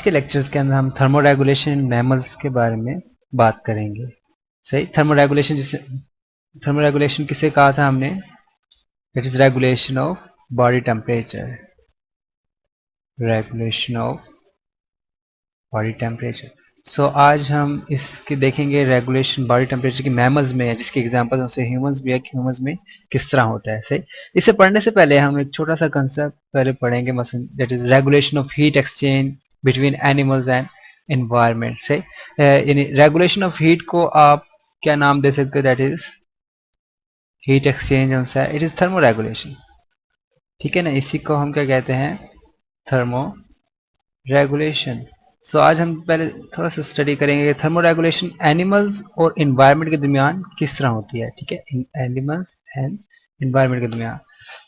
आज के लेक्चर्स के अंदर हम थर्मोरेगुलेशन इन मैमल्स के बारे में बात करेंगे। सही, थर्मोरेगुलेशन किसे कहा था हमने? It is regulation of body temperature. Regulation of body temperature. So आज हम इसके देखेंगे रेगुलेशन बॉडी टेम्परेचर की मैमल्स में है, जिसके एग्जांपल से ह्यूमंस भी है कि ह्यूमंस में किस तरह होता है। सही, इसे पढ़ने से पहले हम एक छोटा सा कंसेप्ट पहले पढ़ेंगे, मसलन that is regulation of heat exchange between animals and environment. से यानी रेगुलेशन ऑफ हीट को आप क्या नाम दे सकते हो? That is heat exchange answer, it is thermo regulation. ठीक है ना, इसी को हम क्या कहते हैं? Thermo regulation. सो आज हम पहले थोड़ा सा स्टडी करेंगे थर्मो रेगुलेशन एनिमल्स और एनवायरनमेंट के दरमियान किस तरह होती है। ठीक है, एनिमल्स एंड एनवायरनमेंट के दरमियान।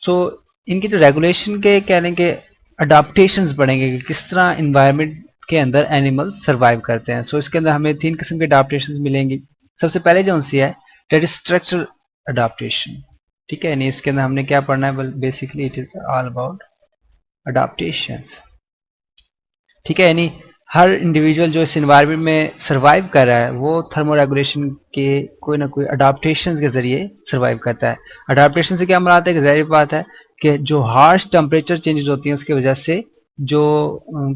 सो इनकी जो रेगुलेशन के कह लें कि अडाप्टेशंस पढ़ेंगे कि किस तरह एनवायरनमेंट के अंदर एनिमल्स सर्वाइव करते हैं। सो इसके अंदर हमें 3 किस्म के अडाप्टेशंस मिलेंगी। सबसे पहले जो सी है दैट इज स्ट्रक्चरल अडाप्टेशन। ठीक है, यानी इसके अंदर हमने क्या पढ़ना है? Basically it is all about adaptations. ठीक है, यानी हर इंडिविजुअल जो इस एनवायरनमेंट में सरवाइव कर रहा है वो थर्मोरेगुलेशन के कोई ना कोई अडाप्टेशन के जरिए सरवाइव करता है। अडाप्टेशन से क्या मराद है कि जाहिर बात है कि जो हार्श टेम्परेचर चेंजेस होती हैं उसकी वजह से जो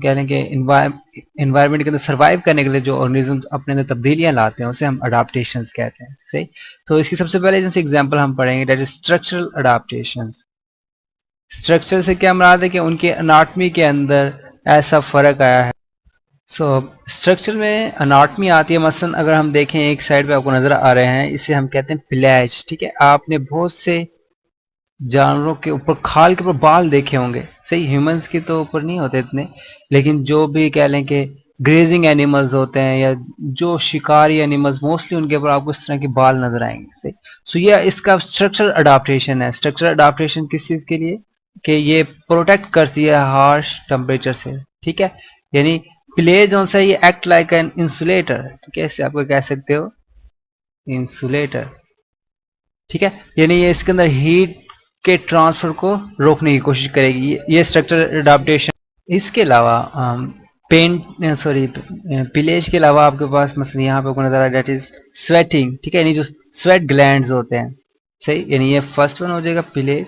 कह लें कि एनवायरनमेंट के अंदर सर्वाइव करने के लिए जो ऑर्गेनिज्म अपने अंदर तब्दीलियां लाते हैं उसे हम अडाप्टेशन कहते हैं। सही, तो इसकी सबसे पहले जैसे एग्जाम्पल हम पढ़ेंगे that is structural adaptation. Structure से क्या मराद है कि उनके अनाटमी के अंदर ऐसा फर्क आया है। सो स्ट्रक्चर में अनाटमी आती है। मसलन अगर हम देखें एक साइड पे आपको नजर आ रहे हैं, इसे हम कहते हैं पिलेज। ठीक है, आपने बहुत से जानवरों के ऊपर खाल के ऊपर बाल देखे होंगे। सही, ह्यूमंस के तो ऊपर नहीं होते इतने, लेकिन जो भी कह लें कि ग्रेजिंग एनिमल्स होते हैं या जो शिकारी एनिमल्स मोस्टली उनके ऊपर आपको इस तरह के बाल नजर आएंगे। सही, सो ये इसका स्ट्रक्चरल अडाप्टेशन है। स्ट्रक्चरल अडाप्टेशन किस चीज के लिए? कि ये प्रोटेक्ट करती है हार्श टेम्परेचर से। ठीक है, यानी प्ले जो सा ये एक्ट लाइक एन इंसुलेटर। ठीक है, इसे आपको कह सकते हो इंसुलेटर। ठीक है, यानी ये इसके अंदर हीट के ट्रांसफर को रोकने की कोशिश करेगी, ये स्ट्रक्चरल अडाप्टेशन। इसके अलावा पिलेज के अलावा आपके पास मसलन यहाँ पे आपको नजर आ रहा है दैट इज स्वेटिंग। ठीक है, यानी जो स्वेट ग्लैंड्स होते हैं। सही, यानी ये फर्स्ट वन हो जाएगा पिलेज,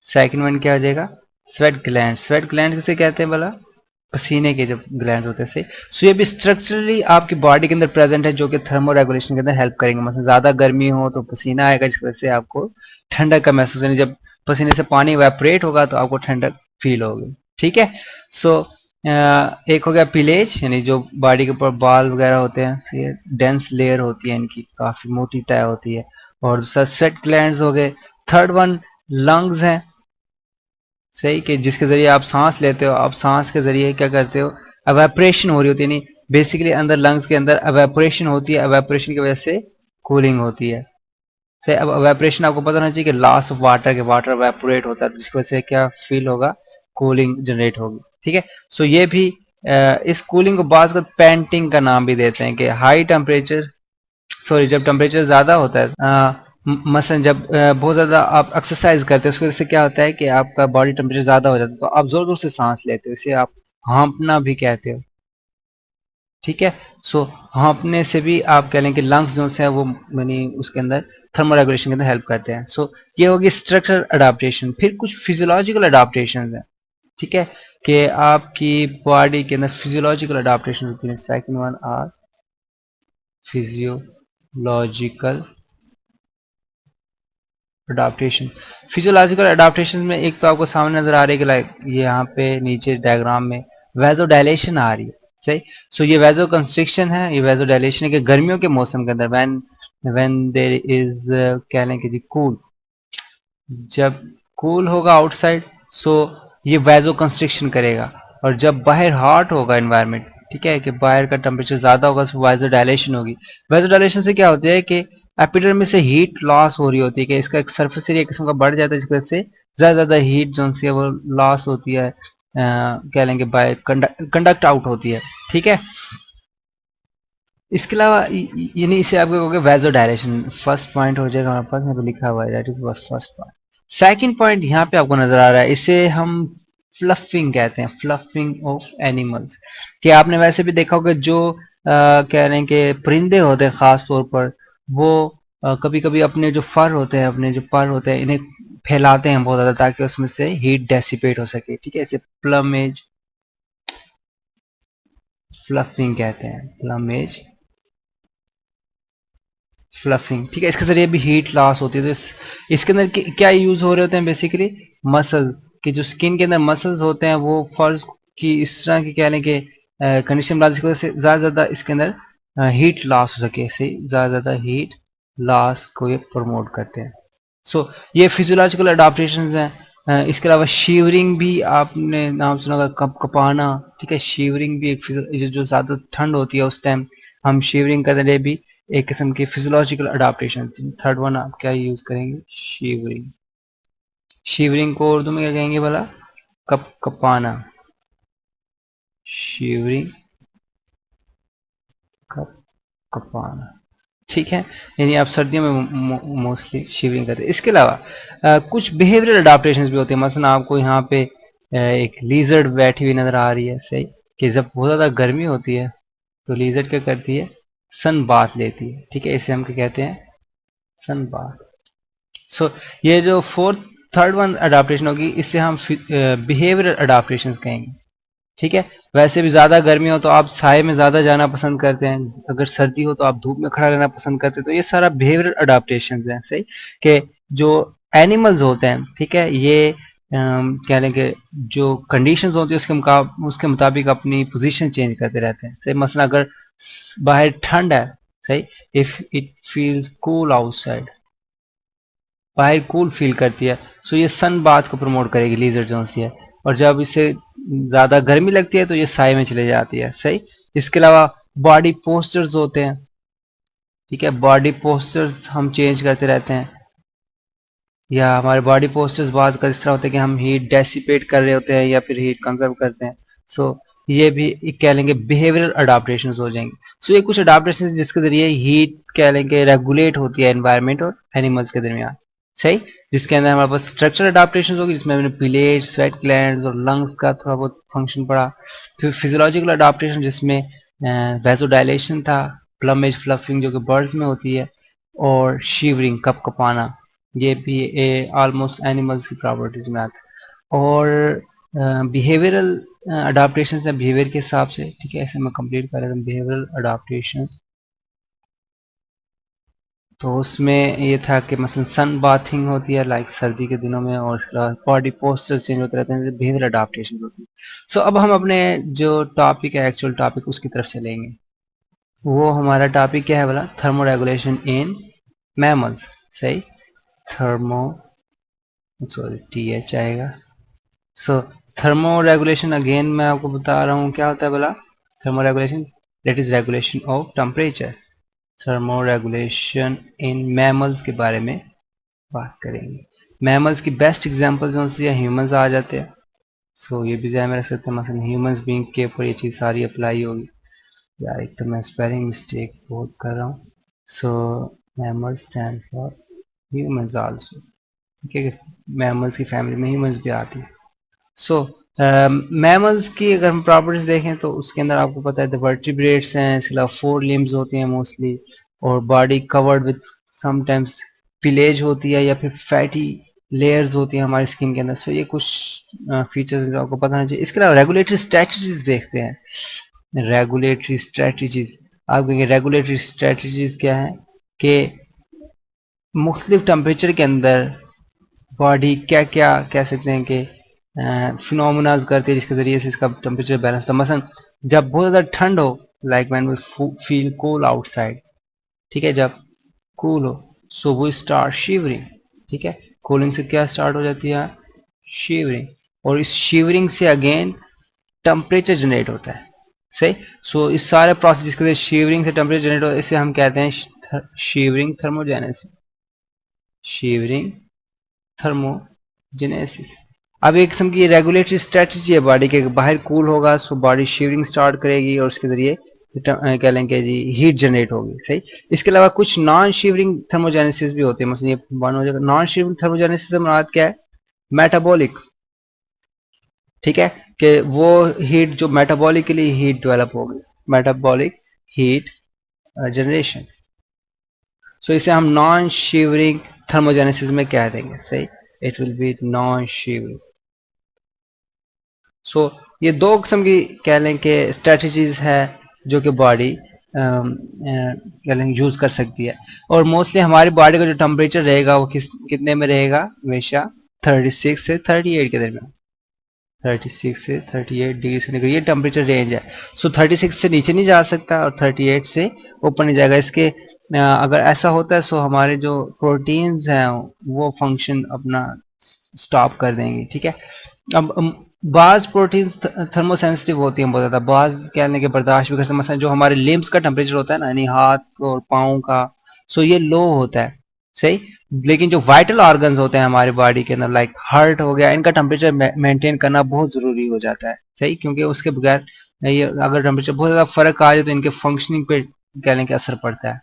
सेकंड वन क्या हो जाएगा? Sweat gland. स्वेट ग्लैंड किसे कहते हैं भला? पसीने के जो ग्लैंड होते हैं। सो ये भी स्ट्रक्चरली आपकी बॉडी के अंदर प्रेजेंट है जो कि थर्मो रेगुलेशन के अंदर हेल्प करेंगे। मतलब ज्यादा गर्मी हो तो पसीना आएगा जिस वजह से आपको ठंडक का महसूस होगा। जब पसीने से पानी इवेपोरेट होगा तो आपको ठंडक फील होगी। ठीक है, सो एक हो गया पिलेज, यानी जो बॉडी के ऊपर बाल वगैरह होते हैं, ये डेंस लेयर होती है इनकी, काफी मोटी तय होती है। और दूसरा स्वेट ग्लैंड्स हो गए। थर्ड वन लंग्स हैं। सही, कि जिसके जरिए आप सांस लेते हो। आप सांस के जरिए क्या करते हो? एवेपोरेशन हो रही होती है, यानी बेसिकली अंदर लंग्स के अंदर एवेपोरेशन होती है। एवेपोरेशन की वजह से कूलिंग होती है। सही, अब एवेपोरेशन आपको पता होना चाहिए कि लॉस ऑफ वाटर, के वाटर एवेपोरेट होता है जिसकी वजह से क्या फील होगा? कूलिंग जनरेट होगी। ठीक है, सो ये भी इस कूलिंग को बाद पेंटिंग का नाम भी देते हैं कि हाई टेम्परेचर, सॉरी जब टेम्परेचर ज्यादा होता है, मसलन जब बहुत ज्यादा आप एक्सरसाइज करते हैं उसकी वजह से क्या होता है कि आपका बॉडी टेम्परेचर ज्यादा हो जाता है तो आप जोर जोर से सांस लेते हो, इसे आप हाँपना भी कहते हो। ठीक है, सो हाँपने से भी आप कह लें कि लंग्स जो है वो यानी उसके अंदर थर्मो रेगुलेशन के अंदर हेल्प करते हैं। सो ये होगी स्ट्रक्चरल अडाप्टेशन। फिर कुछ फिजियोलॉजिकल अडाप्टेशन है। ठीक है, कि आपकी बॉडी के अंदर फिजियोलॉजिकल अडाप्टेशन होती है। Second one are physiological adaptation. Physiological adaptation में एक तो आपको सामने नजर आ रही है कि लाइक ये यहाँ पे नीचे डायग्राम में वेजो डायलेशन आ रही है। सही, सो ये वेजो कंस्ट्रिक्शन है, ये वेजो डायलेशन है कि गर्मियों के मौसम के अंदर व्हेन देयर इज कह लें कि जी कूल, जब कूल होगा आउटसाइड सो ये वेजो कंस्ट्रिक्शन करेगा। और जब बाहर हॉट होगा एनवायरनमेंट, ठीक है, कि बाहर का टेम्परेचर ज्यादा होगा तो वेजो डायलेशन होगी। वेजो डायलेशन से क्या होता है कि एपिडर्मिस से हीट लॉस हो रही होती है, कि इसका एक सरफेस एरिया किस्म का बढ़ जाता है जिसकी वजह से ज्यादा हीट जो है वो लॉस होती है, कह लेंगे बाय कंडक्ट आउट होती है। ठीक है, इसके अलावा यानी इसे आप कहोगे वेजो डायलेशन। फर्स्ट पॉइंट हो जाएगा हमारे पास, यहाँ पे लिखा हुआ है that is first point. Second point यहाँ पे आपको नजर आ रहा है, इसे हम फ्लफिंग कहते हैं, फ्लफिंग ऑफ एनिमल्स। कि आपने वैसे भी देखा होगा जो कह रहे हैं कि परिंदे होते हैं खास तौर पर, वो कभी कभी अपने जो फर होते हैं, अपने जो पर होते हैं, इन्हें फैलाते हैं बहुत ज्यादा ताकि उसमें से हीट डेसिपेट हो सके। ठीक है, इसे प्लमेज फ्लफिंग कहते हैं, प्लमेज फ्लफिंग। ठीक है, इसके जरिए भी हीट लॉस होती है। तो इसके अंदर क्या यूज हो रहे होते हैं बेसिकली, मसल कि जो स्किन के अंदर मसल्स होते हैं वो फर्ज की इस तरह की कह लें कि कंडीशन बना जिसकी वजह से ज्यादा ज्यादा इसके अंदर हीट लॉस हो सके, से ज्यादा ज्यादा हीट लॉस को ये प्रमोट करते हैं। सो ये फिजियोलॉजिकल अडाप्टेशन हैं। इसके अलावा शीवरिंग भी आपने नाम सुना होगा, कप कपाना। ठीक है, शीवरिंग भी एक जो ज्यादा ठंड होती है उस टाइम हम शीवरिंग करने भी एक किस्म की फिजियोलॉजिकल अडाप्टेशन। थर्ड वन आप क्या यूज करेंगे, शीवरिंग। शीवरिंग को उर्दू में क्या कहेंगे भला, कप कपाना, शीवरिंग, कप कपाना। ठीक है, यानी आप सर्दियों में मोस्टली शीवरिंग करते हैं। इसके अलावा कुछ बिहेवियरल अडाप्टेशंस भी होते हैं। मसलन आपको यहाँ पे एक लीजर्ड बैठी हुई नजर आ रही है, सही, कि जब बहुत ज्यादा गर्मी होती है तो लीजर्ड क्या करती है, सन बाथ लेती है। ठीक है, इसे हम क्या कहते हैं, सन बाथ। सो ये जो फोर्थ थर्ड वन अडाप्टेशन होगी इसे हम बिहेवियरल अडाप्टेशन कहेंगे। ठीक है, वैसे भी ज्यादा गर्मी हो तो आप साए में ज्यादा जाना पसंद करते हैं, अगर सर्दी हो तो आप धूप में खड़ा रहना पसंद करते हैं। तो ये सारा बिहेवियरल अडाप्टेशन है, सही, कि जो एनिमल्स होते हैं, ठीक है, ये कह लें कि जो कंडीशंस होती है उसके मुताबिक अपनी पोजीशन चेंज करते रहते हैं। सही, मसलन अगर बाहर ठंड है, सही, if it feels cool outside, बाहर कूल फील करती है, सो ये सन बाथ को प्रमोट करेगी, लीजर जोन सी है। और जब इसे ज्यादा गर्मी लगती है तो ये साए में चले जाती है, सही। इसके अलावा बॉडी पोस्चर्स होते हैं। ठीक है, बॉडी पोस्चर्स हम चेंज करते रहते हैं, या हमारे बॉडी पोस्चर्स बाद का इस तरह होता है कि हम हीट डेसिपेट कर रहे होते हैं या फिर हीट कंजर्व करते हैं। सो ये भी एक कह लेंगे बिहेवियरल अडाप्टेशन हो जाएंगे। सो ये कुछ अडाप्टेशन जिसके जरिए हीट कह लेंगे रेगुलेट होती है एनवायरमेंट और एनिमल्स के दरमियान, सही। जिसके अंदर हमारे पास स्ट्रक्चरल अडाप्टेशन होगी जिसमें हमने पिलेज, स्वेट ग्लैंड्स और लंग्स का थोड़ा बहुत फंक्शन पड़ा। फिर फिजियोलॉजिकल अडाप्टेशन जिसमें वैसोडायलेशन था, प्लमेज फ्लफिंग जो कि बर्ड्स में होती है, और शिवरिंग कप कपाना, ये भी ऑलमोस्ट एनिमल्स की प्रॉपर्टीज में आता है। और बिहेवियरल अडाप्टेशन है बिहेवियर के हिसाब से। ठीक है, ऐसे मैं कंप्लीट कर रहा हूँ बिहेवियरल अडाप्टेशन। तो उसमें ये था कि मसलन सन बाथिंग होती है लाइक सर्दी के दिनों में, और इसके बाद बॉडी पोस्चर चेंज होते रहते हैं, बिहेवियर अडाप्टेशन होती है। सो अब हम अपने जो टॉपिक है, एक्चुअल टॉपिक, उसकी तरफ चलेंगे। वो हमारा टॉपिक क्या है बोला, थर्मो रेगुलेशन इन मैमल्स, सही। थर्मो, सॉरी टी एच आएगा। सो थर्मो रेगुलेशन अगेन मैं आपको बता रहा हूँ क्या होता है बोला, thermo regulation that is regulation of temperature. Thermo regulation in mammals के बारे में बात करेंगे। मैमल्स की बेस्ट एग्जांपल जो है ह्यूमंस आ जाते हैं। सो ये भी ध्यान में रख सकते हैं, मतलब ह्यूमंस बीइंग के ऊपर ये चीज़ सारी अप्लाई होगी। यार एक तो मैं स्पेलिंग मिस्टेक बहुत कर रहा हूँ। So mammals stand for humans also. ठीक है, मैमल्स की फैमिली में ह्यूमंस भी आती है। सो मैमल्स की अगर हम प्रॉपर्टीज देखें तो उसके अंदर आपको पता है द वर्टिब्रेट्स हैं, इसके अलावा 4 लिम्स होती हैं मोस्टली, और body covered with sometimes pillage होती है या फिर फैटी लेयर्स होती हैं हमारी स्किन के अंदर। सो ये कुछ फीचर्स जो आपको पता होना चाहिए। इसके अलावा रेगुलेटरी स्ट्रेटजीज देखते हैं। रेगुलेटरी स्ट्रेटजीज, आप कहेंगे रेगुलेटरी स्ट्रेटजीज क्या है, कि मुख्तलिफ टेम्परेचर के अंदर बॉडी क्या क्या कह सकते हैं कि फिनोमिनाज करती है जिसके जरिए से इसका टेम्परेचर बैलेंस होता है। मसलन जब बहुत ज़्यादा ठंड हो, like when we feel cool outside, ठीक है, जब कूल हो, सो वी स्टार्ट शिवरिंग। ठीक है, कूलिंग से क्या स्टार्ट हो जाती है, शिवरिंग, और इस शिवरिंग से अगेन टेम्परेचर जनरेट होता है, सही। सो इस सारे प्रोसेस जिसके वजह शिवरिंग से टेम्परेचर जनरेट होता है इसे हम कहते हैं शिवरिंग थर्मोजेनेसिस, शिवरिंग थर्मोजेनेसिस। अब एक किस्म की रेगुलेटरी स्ट्रेटजी है बॉडी के, बाहर कूल होगा सो बॉडी शिवरिंग स्टार्ट करेगी और उसके जरिए कह लेंगे जी हीट जनरेट होगी, सही। इसके अलावा कुछ नॉन शिवरिंग थर्मोजेनेसिस भी होते हैं। मतलब ये वन हो जाएगा। नॉन शिवरिंग थर्मोजेनेसिस से मुराद क्या है, मेटाबॉलिक, ठीक है, कि वो हीट जो मेटाबॉलिकली हीट डेवलप होगी, मेटाबॉलिक हीट जनरेशन। सो इसे हम नॉन शिवरिंग थर्मोजेनेसिस में कह देंगे, सही, it will be non shivering. So ये दो किस्म की कह लें कि स्ट्रेटजीज है जो कि बॉडी कह लें यूज कर सकती है। और मोस्टली हमारी बॉडी का जो टेम्परेचर रहेगा वो कितने में रहेगा, हमेशा 36 से 38 के दरमियान, 36 से 38 डिग्री सेंटीग्रेड ये टेम्परेचर रेंज है। सो 36 से नीचे नहीं जा सकता और 38 से ऊपर नहीं जाएगा। इसके अगर ऐसा होता है सो हमारे जो प्रोटीन्स हैं वो फंक्शन अपना स्टॉप कर देंगे, ठीक है। अब बाज प्रोटीन्स थर्मोसेंसिटिव होती हैं बहुत ज़्यादा, बाज कहने के बर्दाश्त भी करते हैं। मसलन जो हमारे लिम्स का टेम्परेचर होता है ना, यानी हाथ और पाँव का, सो ये लो होता है, सही। लेकिन जो वाइटल ऑर्गन्स होते हैं हमारी बॉडी के अंदर, लाइक हार्ट हो गया, इनका टेम्परेचर मेंटेन करना बहुत ज़रूरी हो जाता है, सही, क्योंकि उसके बगैर ये अगर टेम्परेचर बहुत ज़्यादा फर्क आ जाए तो इनके फंक्शनिंग पे कहने के असर पड़ता है।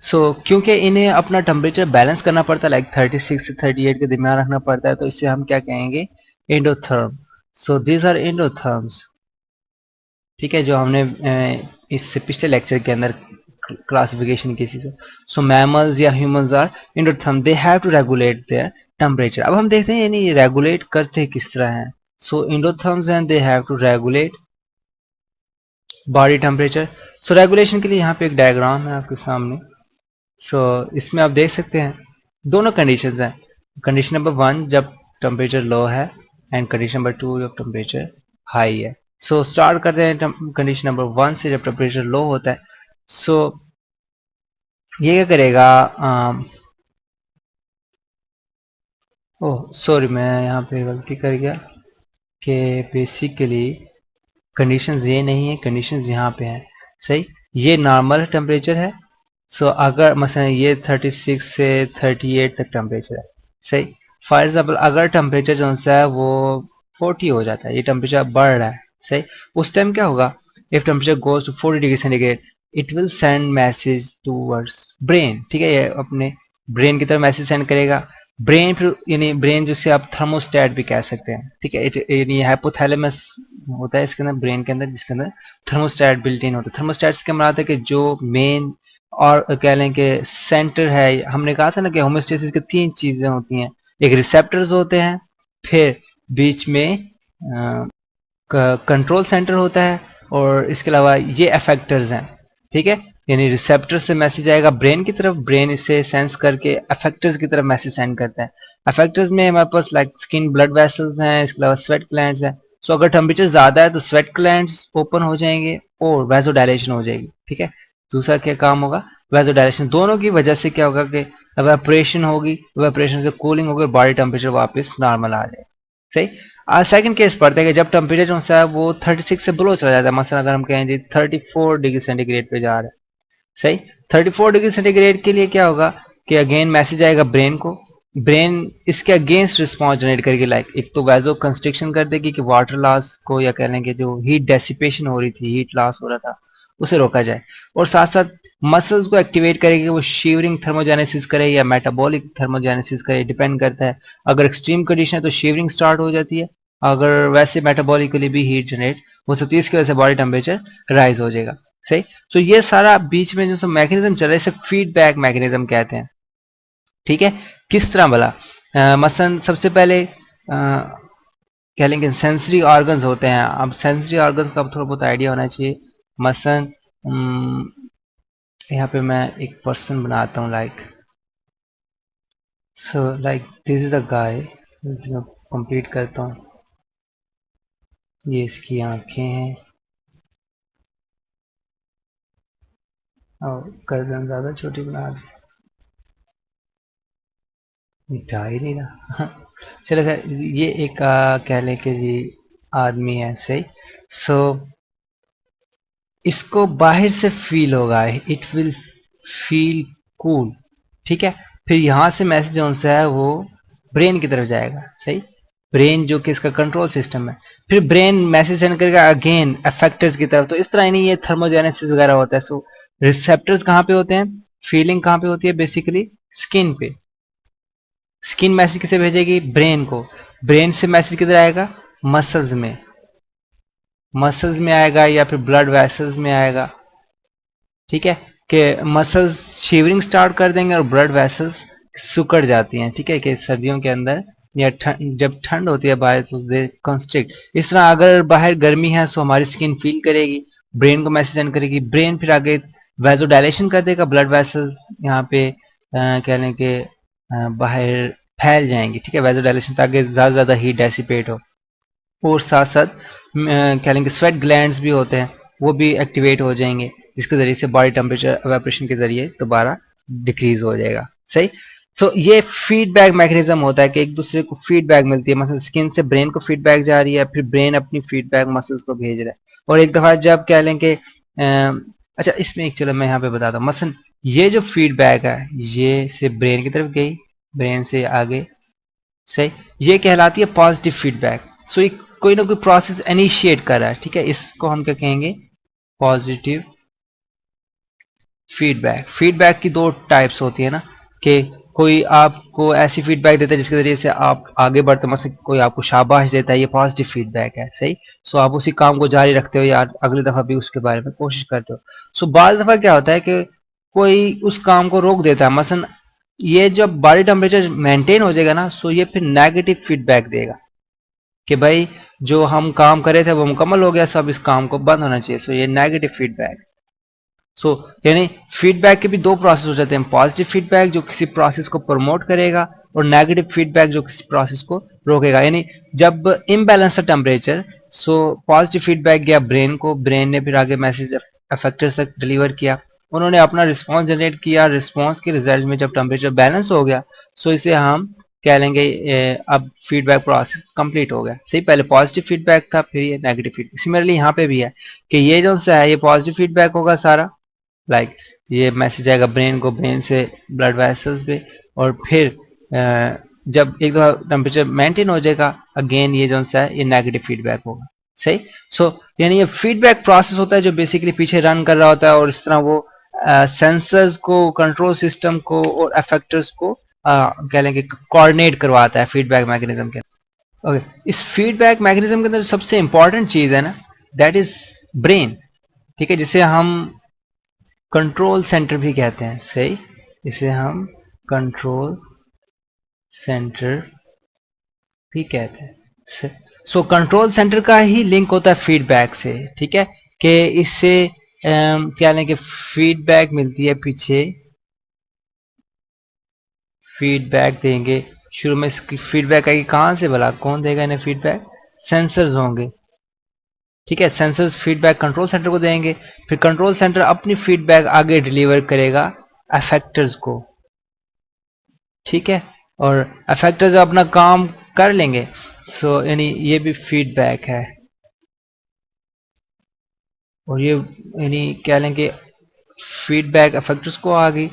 क्योंकि इन्हें अपना टेम्परेचर बैलेंस करना पड़ता है, लाइक 36 से 38 के दरमियान रखना पड़ता है, तो इससे हम क्या कहेंगे, endotherm. So these are endotherms, ठीक है, जो हमने इससे पिछले लेक्चर के अंदर क्लासिफिकेशन की थी। सो मैमल्स या humans are endotherm, they have to regulate their temperature. अब हम देखते हैं यानी रेगुलेट करते किस तरह हैं। So endotherms and they have to regulate body temperature. So regulation के लिए यहाँ पे एक डायग्राम है आपके सामने। इसमें आप देख सकते हैं दोनों कंडीशंस हैं। कंडीशन नंबर 1 जब टेम्परेचर लो है, एंड कंडीशन नंबर 2 जब टेम्परेचर हाई है। स्टार्ट करते हैं कंडीशन नंबर 1 से, जब टेम्परेचर लो होता है। ये क्या करेगा, ओह सॉरी, मैं यहाँ पे गलती कर गया कि बेसिकली कंडीशंस ये नहीं है, कंडीशंस यहाँ पे हैं, सही। ये नॉर्मल टेम्परेचर है। अगर मसलन ये 36 से 38 तक टेम्परेचर है, सही। फॉर एग्जाम्पल अगर टेम्परेचर जो है वो 40 हो जाता है, ये टेम्परेचर बढ़ रहा है, सही, उस टाइम क्या होगा, if temperature goes to 40 degree centigrade, it will send message towards brain, ठीक है, ये अपने ब्रेन की तरफ मैसेज सेंड करेगा। ब्रेन फिर यानी ब्रेन जिसे आप थर्मोस्टेट भी कह सकते हैं, ठीक है, यानी हाइपोथैलेमस होता है इसके अंदर, ब्रेन के अंदर, जिसके अंदर थर्मोस्टेट बिल्ट इन होता है। थर्मोस्टेट से क्या मराद है कि जो मेन और कह लें कि सेंटर है, हमने कहा था ना कि होमोस्टेसिस की 3 चीजें होती हैं, एक रिसेप्टर्स होते हैं, फिर बीच में कंट्रोल सेंटर होता है, और इसके अलावा ये अफेक्टर्स हैं, ठीक है। यानी रिसेप्टर से मैसेज आएगा ब्रेन की तरफ, ब्रेन इसे सेंस करके अफेक्टर्स की तरफ मैसेज सेंड करता है। अफेक्टर्स में हमारे पास लाइक स्किन ब्लड वेसल्स हैं, इसके अलावा स्वेट ग्लैंड्स हैं। अगर टेम्परेचर ज्यादा है तो स्वेट ग्लैंड्स ओपन हो जाएंगे और वैसोडायलेशन हो जाएगी, ठीक है। दूसरा क्या काम होगा, वैसोडायलेशन। दोनों की वजह से क्या होगा कि एवापोरेशन होगी, एवापोरेशन से कूलिंग होगी, बॉडी टेम्परेचर वापस नॉर्मल आ जाएगा, सही। सेकंड केस पड़ता है कि जब टेम्परेचर जो है वो 36 से बिलो चला जाता है, मसलन अगर हम कहें जी 34 डिग्री सेंटीग्रेड पे जा रहा है, सही। 34 डिग्री सेंटीग्रेड के लिए क्या होगा कि अगेन मैसेज आएगा ब्रेन को, ब्रेन इसके अगेंस्ट रिस्पॉन्स जनरेट करेगी, लाइक एक तो वैजो कंस्ट्रिक्शन कर देगी कि वाटर लॉस को, या कह लेंगे जो हीट डेसिपेशन हो रही थी, हीट लॉस हो रहा था, उसे रोका जाए, और साथ साथ मसल्स को एक्टिवेट करेगी, वो शिवरिंग थर्मोजेनेसिस करे या मेटाबॉलिक थर्मोजेनेसिस करे, डिपेंड करता है। अगर एक्सट्रीम कंडीशन है तो शिवरिंग स्टार्ट हो जाती है, अगर वैसे मेटाबॉलिकली भी हीट जनरेट हो सकती है, इसकी वजह से बॉडी टेम्परेचर राइज हो जाएगा, सही। ये सारा बीच में जो मैकेनिज्म चल रहा है इसे फीडबैक मैकेनिज्म कहते हैं, ठीक है। किस तरह भला, मसलन सबसे पहले कह लेंगे सेंसरी ऑर्गन्स होते हैं। अब सेंसरी ऑर्गन्स का थोड़ा बहुत आइडिया होना चाहिए। मसलन यहाँ पे मैं एक पर्सन बनाता हूँ, like like this is the guy, complete करता हूँ। ये इसकी आंखें हैं और गर्दन ज्यादा छोटी बना दी, मिटा ही नहीं रहा। चलो खैर, ये एक कह लें कि ये आदमी है, सही। सो इसको बाहर से फील होगा, इट विल फील कूल, ठीक है। फिर यहाँ से मैसेज जो है वो ब्रेन की तरफ जाएगा, सही। ब्रेन जो कि इसका कंट्रोल सिस्टम है, फिर ब्रेन मैसेज सेंड करेगा अगेन अफेक्टर्स की तरफ। तो इस तरह ही नहीं, ये थर्मोजेनेसिस वगैरह होता है। रिसेप्टर्स कहाँ पे होते हैं, फीलिंग कहाँ पे होती है, बेसिकली स्किन पे। स्किन मैसेज किसे भेजेगी, ब्रेन को, ब्रेन से मैसेज किधर आएगा, मसल्स में आएगा या फिर ब्लड वेसल्स में आएगा। ठीक है, कि मसल्स शिवरिंग स्टार्ट कर देंगे और ब्लड वेसल्स सिकुड़ जाती हैं। ठीक है, कि सर्दियों के अंदर या जब ठंड होती है बाहर तो दे कंस्ट्रिक्ट। इस तरह अगर बाहर गर्मी है तो हमारी स्किन फील करेगी, ब्रेन को मैसेज सेंड करेगी, ब्रेन फिर आगे वैसोडायलेशन कर देगा, ब्लड वेसल्स यहाँ पे कह लें कि बाहर फैल जाएंगी। ठीक है, वैसोडायलेशन ताकि ज़्यादा हीट डेसिपेट हो। और साथ साथ कह लेंगे स्वेट ग्लैंड्स भी होते हैं, वो भी एक्टिवेट हो जाएंगे, जिसके ज़रिए से बॉडी टेम्परेचर एवापोरेशन के ज़रिए दोबारा डिक्रीज हो जाएगा। सही। सो ये फीडबैक मैकेनिज्म होता है कि एक दूसरे को फीडबैक मिलती है, मतलब स्किन से ब्रेन को फीडबैक जा रही है, फिर ब्रेन अपनी फीडबैक मसल्स को भेज रहा है। और एक दफ़ा जब कह लें कि अच्छा इसमें एक चलो मैं यहाँ पे बताता हूँ, मसलन ये जो फीडबैक है ये से ब्रेन की तरफ गई, ब्रेन से आगे, सही, ये कहलाती है पॉजिटिव फीडबैक। सो ये कोई ना कोई प्रोसेस इनिशिएट कर रहा है। ठीक है, इसको हम क्या कहेंगे, पॉजिटिव फीडबैक। फीडबैक की दो टाइप्स होती है ना, कि कोई आपको ऐसी फीडबैक देता है जिसके जरिए से आप आगे बढ़ते, मतलब कोई आपको शाबाश देता है, ये पॉजिटिव फीडबैक है। सही। सो आप उसी काम को जारी रखते हो या अगली दफा भी उसके बारे में कोशिश करते हो। सो बाद दफा क्या होता है कि कोई उस काम को रोक देता है, मसलन ये जब बॉडी टेम्परेचर मेंटेन हो जाएगा ना, सो ये फिर नेगेटिव फीडबैक देगा कि भाई जो हम काम कर रहे थे वो मुकम्मल हो गया, सब इस काम को बंद होना चाहिए। सो ये नेगेटिव फीडबैक। सो यानी फीडबैक के भी दो प्रोसेस हो जाते हैं, पॉजिटिव फीडबैक जो किसी प्रोसेस को प्रमोट करेगा और नेगेटिव फीडबैक जो किसी प्रोसेस को रोकेगा। यानी जब इम्बैलेंस था टेम्परेचर, सो पॉजिटिव फीडबैक गया ब्रेन को, ब्रेन ने फिर आगे मैसेज अफेक्टर्स तक डिलीवर किया, उन्होंने अपना रिस्पॉन्स जनरेट किया, रिस्पॉन्स के रिजल्ट में जब टेम्परेचर बैलेंस हो गया, सो इसे हम कह लेंगे अब फीडबैक प्रोसेस कंप्लीट हो गया। सही, पहले पॉजिटिव फीडबैक था, फिर ये नेगेटिव फीडबैक। सिमिलरली यहाँ पे भी है कि ये जो सा है ये पॉजिटिव फीडबैक होगा सारा, लाइक ये मैसेज आएगा ब्रेन को, ब्रेन से ब्लड वेसल्स पे, और फिर जब एक दफा टेम्परेचर मेंटेन हो जाएगा अगेन ये जो सा है ये नेगेटिव फीडबैक होगा। सही। सो यानी ये फीडबैक प्रोसेस होता है जो बेसिकली पीछे रन कर रहा होता है, और इस तरह वो सेंसर्स को, कंट्रोल सिस्टम को और अफेक्टर्स को कह लेंगे कोऑर्डिनेट करवाता है फीडबैक मैकेनिज्म के। ओके, इस फीडबैक मैकेनिज्म के अंदर सबसे इंपॉर्टेंट चीज है ना, दैट इज ब्रेन। ठीक है, जिसे हम कंट्रोल सेंटर भी कहते हैं। सही, इसे हम कंट्रोल सेंटर भी कहते हैं। सो कंट्रोल सेंटर का ही लिंक होता है फीडबैक से। ठीक है, कि इससे क्या लें कि फीडबैक मिलती है, पीछे फीडबैक देंगे, शुरू में इसकी फीडबैक आएगी कहां से, भला कौन देगा इन्हें फीडबैक, सेंसर्स होंगे। ठीक है, सेंसर्स फीडबैक कंट्रोल सेंटर को देंगे, फिर कंट्रोल सेंटर अपनी फीडबैक आगे डिलीवर करेगा अफेक्टर्स को। ठीक है, और अफेक्टर्स अपना काम कर लेंगे। सो यानी ये भी फीडबैक है, और ये यानी क्या लेंगे फीडबैक अफेक्टर्स को आ गई।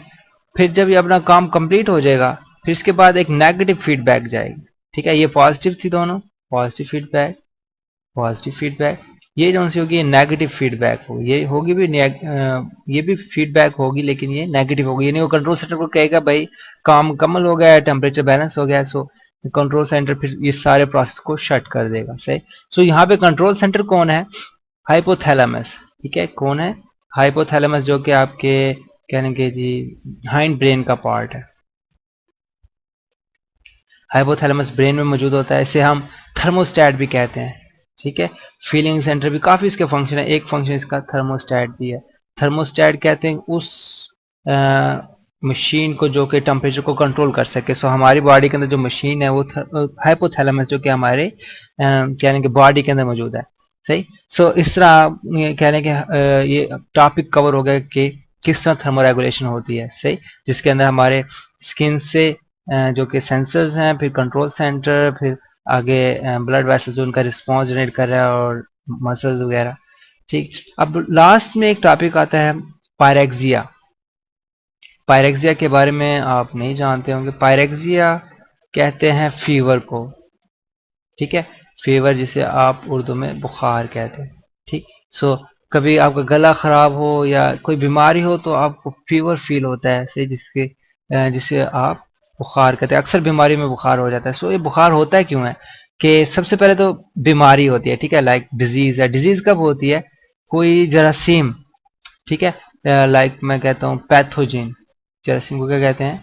फिर जब ये अपना काम कंप्लीट हो जाएगा, फिर इसके बाद एक नेगेटिव फीडबैक जाएगी। ठीक है, ये पॉजिटिव थी दोनों, पॉजिटिव फीडबैक, पॉजिटिव फीडबैक। ये जो सी होगी ये नेगेटिव फीडबैक होगी, ये होगी भी ये भी फीडबैक होगी लेकिन ये नेगेटिव होगी। यानी वो कंट्रोल सेंटर को कहेगा भाई काम मुकम्मल हो गया है, टेम्परेचर बैलेंस हो गया है, सो कंट्रोल सेंटर फिर इस सारे प्रोसेस को शट कर देगा। सही। सो यहाँ पे कंट्रोल सेंटर कौन है, हाइपोथैलेमस। ठीक है, कौन है, हाइपोथैलेमस, जो कि आपके कहने जी हाइंड ब्रेन का पार्ट है। हाइपोथैलेमस ब्रेन में मौजूद होता है, इसे हम थर्मोस्टेट भी कहते हैं। ठीक है, फीलिंग सेंटर भी काफी इसके फंक्शन है, एक फंक्शन इसका थर्मोस्टेट भी है। थर्मोस्टेट कहते हैं उस मशीन को जो कि टेम्परेचर को कंट्रोल कर सके। सो हमारी बॉडी के अंदर जो मशीन है वो हाइपोथैलेमस जो कि हमारे कहने के बॉडी के अंदर मौजूद है। सही। सो इस तरह कहने के ये टॉपिक कवर हो गया कि किस तरह थर्मोरेगुलेशन होती है। सही, जिसके अंदर हमारे स्किन से जो कि सेंसर्स हैं, फिर कंट्रोल सेंटर, फिर आगे ब्लड वेसल्स जो उनका रिस्पॉन्स जनरेट कर रहा है, और मसल्स वगैरह। ठीक, अब लास्ट में एक टॉपिक आता है पायरेक्सिया। पायरेक्सिया के बारे में आप नहीं जानते होंगे। पायरेक्सिया कहते हैं फीवर को। ठीक है, फीवर जिसे आप उर्दू में बुखार कहते हैं। ठीक, सो कभी आपका गला खराब हो या कोई बीमारी हो तो आपको फीवर फील होता है, ऐसे जिसे आप बुखार कहते हैं। अक्सर बीमारी में बुखार हो जाता है। सो ये बुखार होता है क्यों है कि सबसे पहले तो बीमारी होती है, ठीक है, लाइक डिजीज है। डिजीज कब होती है? कोई जरासीम, ठीक है, लाइक मैं कहता हूँ पैथोजिन, जरासीम को क्या कहते हैं?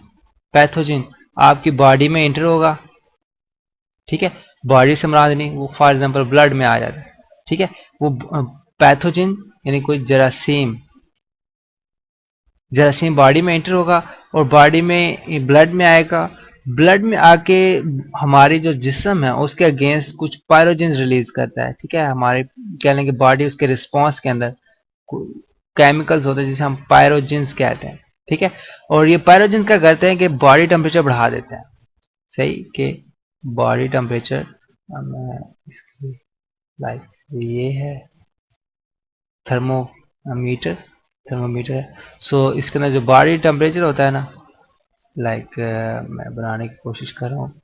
पैथोजिन आपकी बॉडी में एंटर होगा, ठीक है, बॉडी से मुराद नहीं, वो फॉर एग्जांपल ब्लड में आ जाता है, ठीक है, वो पैथोजिन यानी कोई जरासीम, जरासीम बॉडी में एंटर होगा और बॉडी में ब्लड में आएगा, ब्लड में आके हमारी जो जिस्म है उसके अगेंस्ट कुछ पायरोजिन रिलीज करता है, ठीक है, हमारे कह लेंगे बॉडी उसके रिस्पॉन्स के अंदर केमिकल्स होते हैं जिसे हम पायरोजिन्स कहते हैं, ठीक है, और ये पायरोजिन क्या करते हैं कि बॉडी टेम्परेचर बढ़ा देते हैं, सही, कि बॉडी टेम्परेचर, इसकी लाइक ये है थर्मोमीटर, थर्मोमीटर है। सो इसके अंदर जो बॉडी टेम्परेचर होता है ना, लाइक मैं बनाने की कोशिश कर रहा हूँ,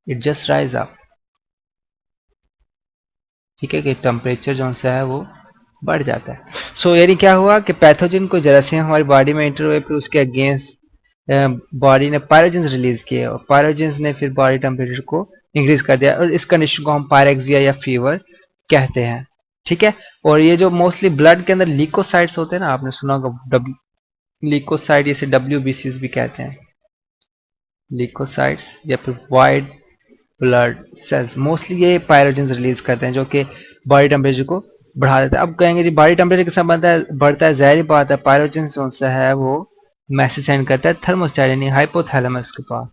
इट जस्ट राइज अप, ठीक है, कि टेम्परेचर जो सा है वो बढ़ जाता है। सो यानी क्या हुआ कि पैथोजन को जरासीम हमारी बॉडी में एंटर हुए, फिर उसके अगेंस्ट बॉडी ने पायरोजिन्स रिलीज किए और पायरोजिन्स ने फिर बॉडी टेम्परेचर को इंक्रीज कर दिया और इस कंडीशन को हम पायरेक्सिया या फीवर कहते हैं, ठीक है। और ये जो मोस्टली ब्लड के अंदर लीकोसाइट्स होते हैं ना, आपने सुना होगा लीकोसाइट, इसे WBCs भी कहते हैं, लीकोसाइट्स या फिर वाइट ब्लड सेल्स, मोस्टली ये पायरोजिन्स रिलीज करते हैं जो कि बॉडी टेम्परेचर को बढ़ा देता है। अब कहेंगे जी बॉडी टेम्परेचर किस बनता है, बढ़ता है, ज़ाहिर बात है पायरोजिन्स जो सा है वो मैसेज सेंड करता है थर्मोस्टेट यानी हाइपोथैलेमस के पास।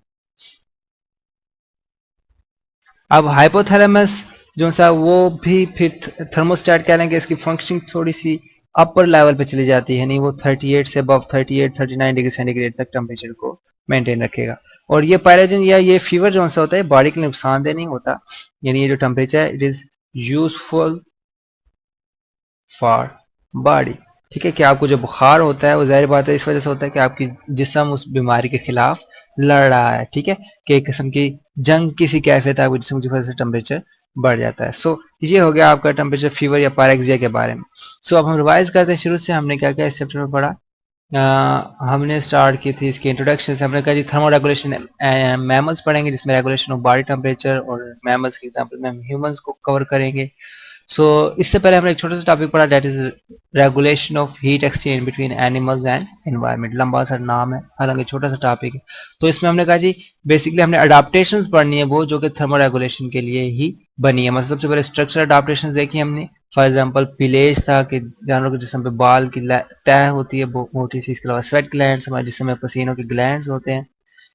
अब हाइपोथैलेमस जो सा वो भी फिर थर्मोस्टेट कह लेंगे, इसकी फंक्शनिंग थोड़ी सी अपर लेवल पे चली जाती है, यानी वो 38 से अबव 38-39 डिग्री सेंटीग्रेड तक टेम्परेचर को मेंटेन रखेगा। और ये पायरोजन या ये फीवर जो सा होता है बॉडी के लिए नुकसानदेह नहीं होता, यानी ये जो टेम्परेचर है it is useful for body, ठीक है, कि आपको जो बुखार होता है वो ज़ाहिर बात है इस वजह से होता है कि आपकी जिस्म उस बीमारी के खिलाफ लड़ रहा है, ठीक है, कि एक किस्म की जंग किसी कैफियत है आपके जिस्म की वजह से टेम्परेचर बढ़ जाता है। सो ये हो गया आपका टेम्परेचर फीवर या पायरेक्सिया के बारे में। सो अब हम रिवाइज करते हैं शुरू से, हमने क्या क्या इस चैप्टर में पढ़ा। हमने स्टार्ट की थी इसके इंट्रोडक्शन से, हमने कहा जी थर्मो रेगुलेशन मैमल्स पढ़ेंगे जिसमें रेगुलेशन ऑफ बॉडी टेम्परेचर, और मैमल्स के एग्जांपल में हम ह्यूमंस को कवर करेंगे। इससे पहले हमने एक छोटा सा टॉपिक पढ़ा that is regulation of heat exchange between animals and environment, लंबा सा नाम है हालांकि छोटा सा टॉपिक है। तो इसमें हमने कहा जी बेसिकली हमने अडाप्टेशंस पढ़नी है वो जो कि थर्मो रेगुलेशन के लिए ही बनी है। मतलब सबसे पहले स्ट्रक्चरल अडाप्टेशंस देखी हमने, फॉर एग्जांपल पिलेज था कि जानवरों के जिस्म पे बाल की तह होती है मोटी सी, इसके अलावा स्वेट ग्लैंड्स हमारे जिस्म में पसीनों के ग्लैंड्स होते हैं,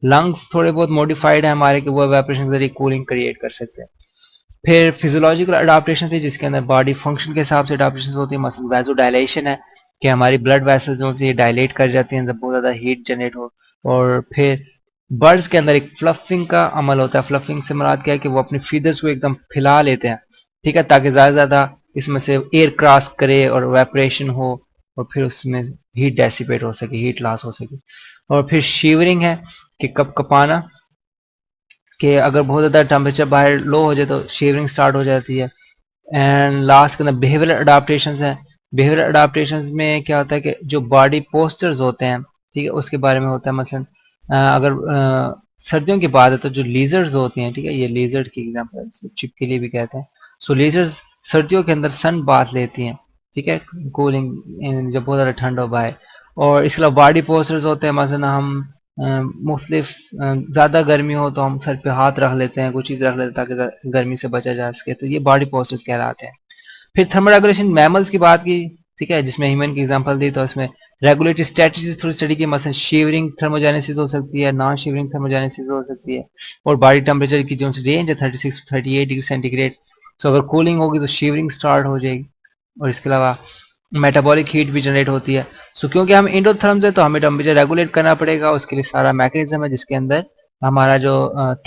लंग्स थोड़े बहुत मॉडिफाइड है हमारे कि वो इवेपोरेशन के जरिए कूलिंग क्रिएट कर सकते हैं। फिर फिजियोलॉजिकल अडाप्टेशन थी जिसके अंदर बॉडी फंक्शन के हिसाब से अडाप्टेशन होती है, मसलन वैजो डायलेशन है कि हमारी ब्लड वेसल्स जो से डायलेट कर जाती हैं जब बहुत ज़्यादा हीट जनरेट हो। और फिर बर्ड्स के अंदर एक फ्लफिंग का अमल होता है, फ्लफिंग से मुराद क्या है कि वो अपने फीदर्स को एकदम फैला लेते हैं, ठीक है, ताकि ज़्यादा से ज़्यादा इसमें से एयर क्रॉस करे और वेपरेशन हो और फिर उसमें हीट डेसिपेट हो सके, हीट लॉस हो सके। और फिर शिवरिंग है कि कप कपाना, कि अगर बहुत ज़्यादा टेम्परेचर बाहर लो हो जाए तो शेवरिंग स्टार्ट हो जाती है। एंड लास्ट के अंदर बिहेवियरल अडाप्टेशंस हैं। बिहेवियरल अडाप्टेशंस में क्या होता है कि जो बॉडी पोस्चर्स होते हैं, ठीक है, उसके बारे में होता है। मसलन अगर सर्दियों की बात है तो जो लीजर्ड्स होती हैं, ठीक है, ये लीजर्ड की एग्जांपल चिप के लिए भी कहते हैं। सो लीजर्ड्स सर्दियों के अंदर सन बाथ लेती हैं, ठीक है, कूलिंग जब बहुत ज़्यादा ठंड हो पाए। और इसके अलावा बॉडी पोस्चर्स होते हैं, मसलन हम मुख्तलिफ ज़्यादा गर्मी हो तो हम सर पे हाथ रख लेते हैं, कुछ चीज़ रख लेते हैं ताकि गर्मी से बचा जा सके, तो ये बॉडी पोस्चर्स कहलाते हैं। फिर थर्मल रेगुलेशन मैमल्स की बात की, ठीक है, जिसमें ह्यूमन की एग्जांपल दी, तो इसमें रेगुलेटरी स्ट्रेटजीज थोड़ी स्टडी की, मसलन शिवरिंग थर्मोजेनेसिस हो सकती है, नॉन शिवरिंग थर्मोजेनेसिस हो सकती है। और बॉडी टेम्परेचर की जो रेंज है 36 to 38 डिग्री सेंटीग्रेड। सो अगर कूलिंग होगी तो शिवरिंग स्टार्ट हो जाएगी। और इसके अलावा मेटाबॉलिक हीट भी जनरेट होती है। सो क्योंकि हम इंडोथर्म्स है तो हमें टेम्परेचर रेगुलेट करना पड़ेगा, उसके लिए सारा मैकेनिज्म है जिसके अंदर हमारा जो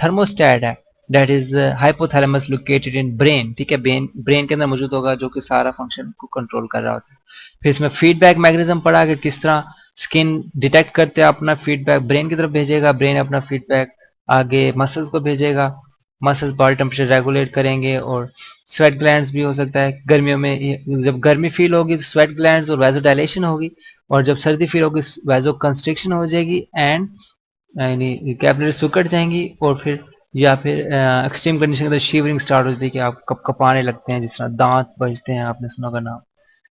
थर्मोस्टेट है that is hypothalamus located in brain, ठीक है, ब्रेन के अंदर मौजूद होगा जो कि सारा फंक्शन को कंट्रोल कर रहा होता है। फिर इसमें फीडबैक मैकेनिज्म पढ़ा कि किस तरह स्किन डिटेक्ट करते हैं अपना फीडबैक ब्रेन की तरफ भेजेगा, ब्रेन अपना फीडबैक आगे मसल्स को भेजेगा, मसल्स बॉडी टेम्परेचर रेगुलेट करेंगे। और स्वेट ग्लैंड्स भी हो सकता है, गर्मियों में जब गर्मी फील होगी तो स्वेट ग्लैंड्स और वैजो डायलेशन होगी, और जब सर्दी फील होगी वैजो कंस्ट्रिक्शन हो जाएगी एंड यानी कैपिलरी सिकुड़ जाएंगी और फिर या फिर एक्सट्रीम कंडीशन के अंदर शिवरिंग स्टार्ट हो जाती है कि आप कप कपाने लगते हैं, जिस तरह दांत बजते हैं, आपने सुना होगा नाम।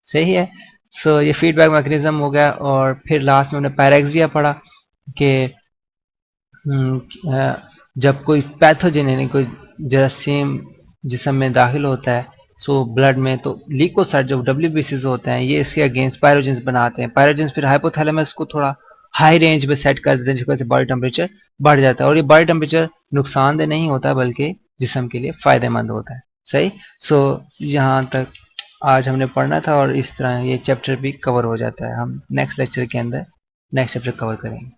सही है। सो ये फीडबैक मैकेनिज्म हो गया। और फिर लास्ट में हमने पैरेक्सिया पढ़ा कि जब कोई पैथोजन यानी कोई जरासीम जिस्म में दाखिल होता है, सो ब्लड में, तो ल्यूकोसाइट जो डब्ल्यूबीसीज होते हैं ये इसके अगेंस्ट पायरोजेंस बनाते हैं। पायरोजेंस फिर हाइपोथैलेमस को थोड़ा हाई रेंज में सेट कर देते हैं, जिसकी वजह से बॉडी टेम्परेचर बढ़ जाता है। और ये बॉडी टेम्परेचर नुकसानदेह नहीं होता बल्कि जिस्म के लिए फायदेमंद होता है। सही। सो यहाँ तक आज हमने पढ़ना था और इस तरह ये चैप्टर भी कवर हो जाता है। हम नेक्स्ट लेक्चर के अंदर नेक्स्ट चैप्टर कवर करेंगे।